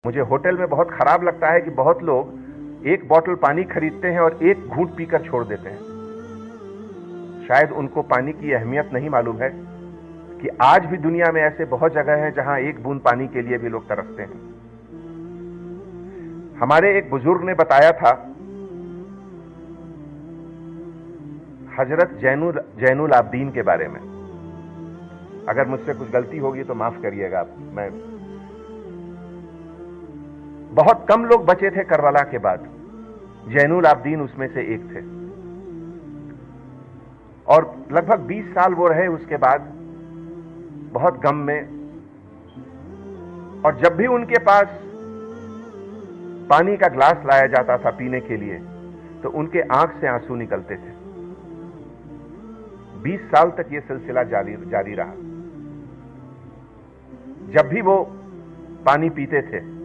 मुझे होटल में बहुत खराब लगता है कि बहुत लोग एक बोतल पानी खरीदते हैं और एक घूंट पीकर छोड़ देते हैं। शायद उनको पानी की अहमियत नहीं मालूम है कि आज भी दुनिया में ऐसे बहुत जगह हैं जहां एक बूंद पानी के लिए भी लोग तरसते हैं। हमारे एक बुजुर्ग ने बताया था, हजरत जैनुल आबदीन के बारे में। अगर मुझसे कुछ गलती होगी तो माफ करिएगा। मैं बहुत कम लोग बचे थे करबला के बाद, जैनुल आबदीन उसमें से एक थे, और लगभग 20 साल वो रहे उसके बाद बहुत गम में। और जब भी उनके पास पानी का ग्लास लाया जाता था पीने के लिए तो उनके आंख से आंसू निकलते थे। 20 साल तक यह सिलसिला जारी रहा। जब भी वो पानी पीते थे